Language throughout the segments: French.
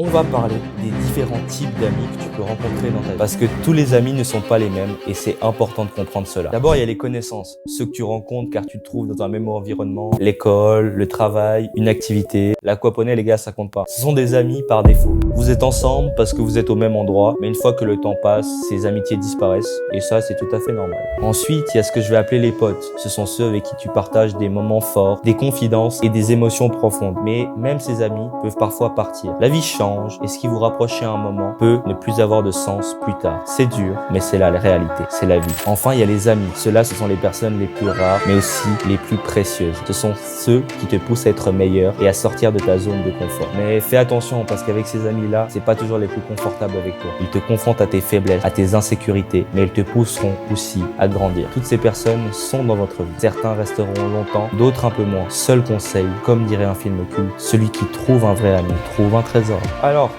On va parler des différents types d'amis que tu peux rencontrer dans ta vie. Parce que tous les amis ne sont pas les mêmes et c'est important de comprendre cela. D'abord, il y a les connaissances. Ceux que tu rencontres car tu te trouves dans un même environnement. L'école, le travail, une activité. L'aquaponie, les gars, ça compte pas. Ce sont des amis par défaut. Vous êtes ensemble parce que vous êtes au même endroit. Mais une fois que le temps passe, ces amitiés disparaissent. Et ça, c'est tout à fait normal. Ensuite, il y a ce que je vais appeler les potes. Ce sont ceux avec qui tu partages des moments forts, des confidences et des émotions profondes. Mais même ces amis peuvent parfois partir. La vie change. Et ce qui vous rapprochait à un moment peut ne plus avoir de sens plus tard. C'est dur, mais c'est là la réalité, c'est la vie. Enfin, il y a les amis. Ceux-là, ce sont les personnes les plus rares, mais aussi les plus précieuses. Ce sont ceux qui te poussent à être meilleur et à sortir de ta zone de confort. Mais fais attention, parce qu'avec ces amis-là, c'est pas toujours les plus confortables avec toi. Ils te confrontent à tes faiblesses, à tes insécurités, mais ils te pousseront aussi à grandir. Toutes ces personnes sont dans votre vie. Certains resteront longtemps, d'autres un peu moins. Seul conseil, comme dirait un film culte, celui qui trouve un vrai ami trouve un trésor. Alors,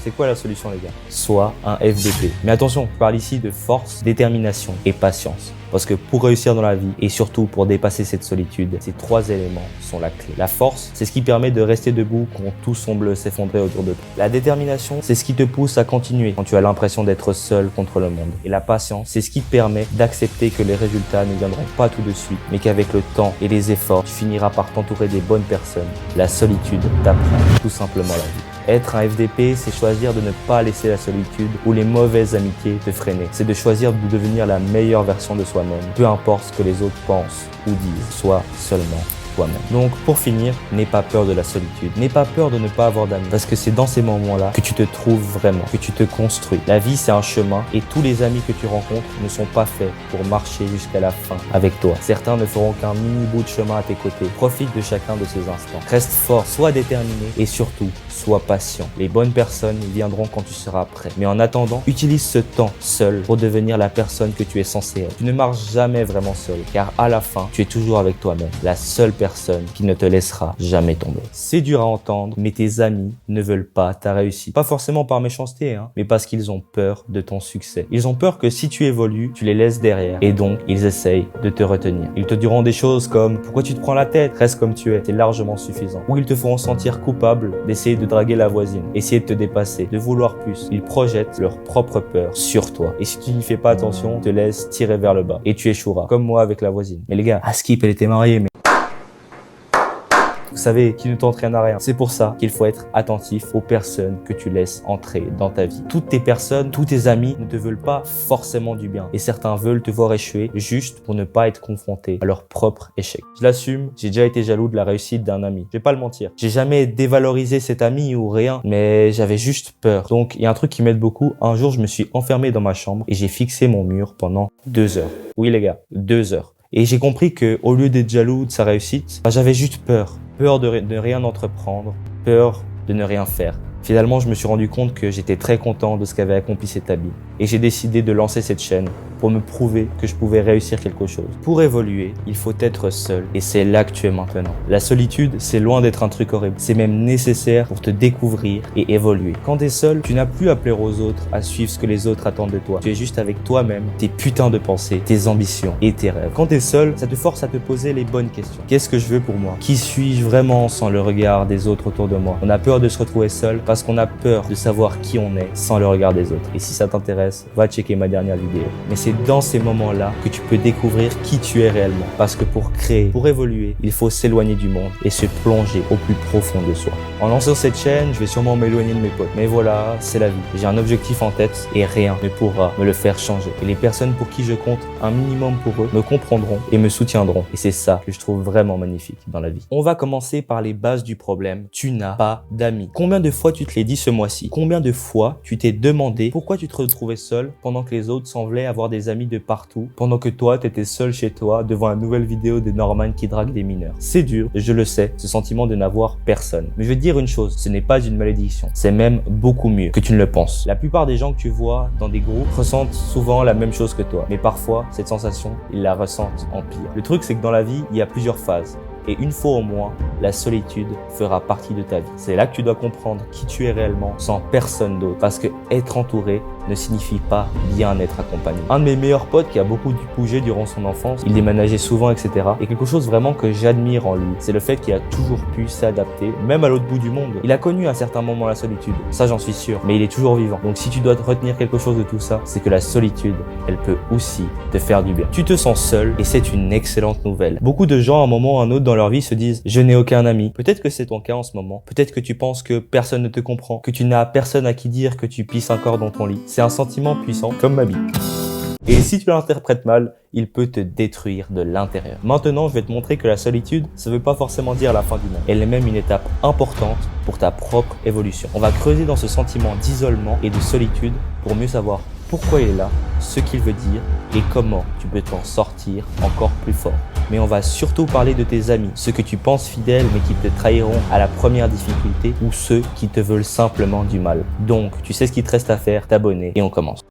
c'est quoi la solution, les gars? Sois un FDP. Mais attention, je parle ici de force, détermination et patience. Parce que pour réussir dans la vie et surtout pour dépasser cette solitude, ces trois éléments sont la clé. La force, c'est ce qui permet de rester debout quand tout semble s'effondrer autour de toi. La détermination, c'est ce qui te pousse à continuer quand tu as l'impression d'être seul contre le monde. Et la patience, c'est ce qui te permet d'accepter que les résultats ne viendront pas tout de suite, mais qu'avec le temps et les efforts, tu finiras par t'entourer des bonnes personnes. La solitude t'apprend tout simplement la vie. Être un FDP, c'est choisir de ne pas laisser la solitude ou les mauvaises amitiés te freiner. C'est de choisir de devenir la meilleure version de soi-même, peu importe ce que les autres pensent ou disent, sois seulement toi-même. Donc pour finir, n'aie pas peur de la solitude, n'aie pas peur de ne pas avoir d'amis, parce que c'est dans ces moments-là que tu te trouves vraiment, que tu te construis. La vie, c'est un chemin et tous les amis que tu rencontres ne sont pas faits pour marcher jusqu'à la fin avec toi. Certains ne feront qu'un mini bout de chemin à tes côtés. Profite de chacun de ces instants. Reste fort, sois déterminé et surtout, sois patient. Les bonnes personnes viendront quand tu seras prêt. Mais en attendant, utilise ce temps seul pour devenir la personne que tu es censé être. Tu ne marches jamais vraiment seul, car à la fin, tu es toujours avec toi-même. La seule personne qui ne te laissera jamais tomber. C'est dur à entendre, mais tes amis ne veulent pas ta réussite. Pas forcément par méchanceté, mais parce qu'ils ont peur de ton succès. Ils ont peur que si tu évolues, tu les laisses derrière. Et donc, ils essayent de te retenir. Ils te diront des choses comme « Pourquoi tu te prends la tête? Reste comme tu es. C'est largement suffisant. » Ou ils te feront sentir coupable d'essayer de draguer la voisine, essayer de te dépasser, de vouloir plus. Ils projettent leur propre peur sur toi. Et si tu n'y fais pas attention, te laissent tirer vers le bas. Et tu échoueras. Comme moi avec la voisine. Mais les gars, Askip, elle était mariée, mais... Vous savez, qui ne t'entraîne à rien. C'est pour ça qu'il faut être attentif aux personnes que tu laisses entrer dans ta vie. Toutes tes personnes, tous tes amis ne te veulent pas forcément du bien. Et certains veulent te voir échouer juste pour ne pas être confrontés à leur propre échec. Je l'assume, j'ai déjà été jaloux de la réussite d'un ami. Je vais pas le mentir. J'ai jamais dévalorisé cet ami ou rien, mais j'avais juste peur. Donc, il y a un truc qui m'aide beaucoup. Un jour, je me suis enfermé dans ma chambre et j'ai fixé mon mur pendant 2 heures. Oui, les gars, 2 heures. Et j'ai compris que au lieu d'être jaloux de sa réussite, j'avais juste peur. Peur de ne rien entreprendre, peur de ne rien faire. Finalement, je me suis rendu compte que j'étais très content de ce qu'avait accompli cet ami. Et j'ai décidé de lancer cette chaîne pour me prouver que je pouvais réussir quelque chose. Pour évoluer, il faut être seul. Et c'est là que tu es maintenant. La solitude, c'est loin d'être un truc horrible. C'est même nécessaire pour te découvrir et évoluer. Quand tu es seul, tu n'as plus à plaire aux autres, à suivre ce que les autres attendent de toi. Tu es juste avec toi-même, tes putains de pensées, tes ambitions et tes rêves. Quand tu es seul, ça te force à te poser les bonnes questions. Qu'est-ce que je veux pour moi? Qui suis-je vraiment sans le regard des autres autour de moi? On a peur de se retrouver seul parce qu'on a peur de savoir qui on est sans le regard des autres. Et si ça t'intéresse, va checker ma dernière vidéo. Mais c'est dans ces moments-là que tu peux découvrir qui tu es réellement. Parce que pour créer, pour évoluer, il faut s'éloigner du monde et se plonger au plus profond de soi. En lançant cette chaîne, je vais sûrement m'éloigner de mes potes. Mais voilà, c'est la vie. J'ai un objectif en tête et rien ne pourra me le faire changer. Et les personnes pour qui je compte un minimum pour eux me comprendront et me soutiendront. Et c'est ça que je trouve vraiment magnifique dans la vie. On va commencer par les bases du problème. Tu n'as pas d'amis. Combien de fois tu te l'es dit ce mois-ci? Combien de fois tu t'es demandé pourquoi tu te retrouvais seul pendant que les autres semblaient avoir des amis de partout, pendant que toi t'étais seul chez toi devant une nouvelle vidéo de Norman qui drague des mineurs? C'est dur, je le sais, ce sentiment de n'avoir personne. Mais je vais te dire une chose, ce n'est pas une malédiction. C'est même beaucoup mieux que tu ne le penses. La plupart des gens que tu vois dans des groupes ressentent souvent la même chose que toi. Mais parfois, cette sensation, ils la ressentent en pire. Le truc, c'est que dans la vie, il y a plusieurs phases. Et une fois au moins, la solitude fera partie de ta vie. C'est là que tu dois comprendre qui tu es réellement sans personne d'autre. Parce que être entouré ne signifie pas bien être accompagné. Un de mes meilleurs potes qui a beaucoup bougé durant son enfance, il déménageait souvent, etc. Et quelque chose vraiment que j'admire en lui, c'est le fait qu'il a toujours pu s'adapter, même à l'autre bout du monde. Il a connu à un certain moment la solitude, ça j'en suis sûr, mais il est toujours vivant. Donc si tu dois retenir quelque chose de tout ça, c'est que la solitude, elle peut aussi te faire du bien. Tu te sens seul et c'est une excellente nouvelle. Beaucoup de gens à un moment ou à un autre dans leur vie se disent « je n'ai aucun ami ». Peut-être que c'est ton cas en ce moment. Peut-être que tu penses que personne ne te comprend, que tu n'as personne à qui dire que tu pisses encore dans ton lit. C'est un sentiment puissant, comme ma bite. Et si tu l'interprètes mal, il peut te détruire de l'intérieur. Maintenant, je vais te montrer que la solitude, ça veut pas forcément dire la fin du monde. Elle est même une étape importante pour ta propre évolution. On va creuser dans ce sentiment d'isolement et de solitude pour mieux savoir pourquoi il est là, ce qu'il veut dire et comment tu peux t'en sortir encore plus fort. Mais on va surtout parler de tes amis, ceux que tu penses fidèles mais qui te trahiront à la première difficulté ou ceux qui te veulent simplement du mal. Donc, tu sais ce qu'il te reste à faire, t'abonner et on commence.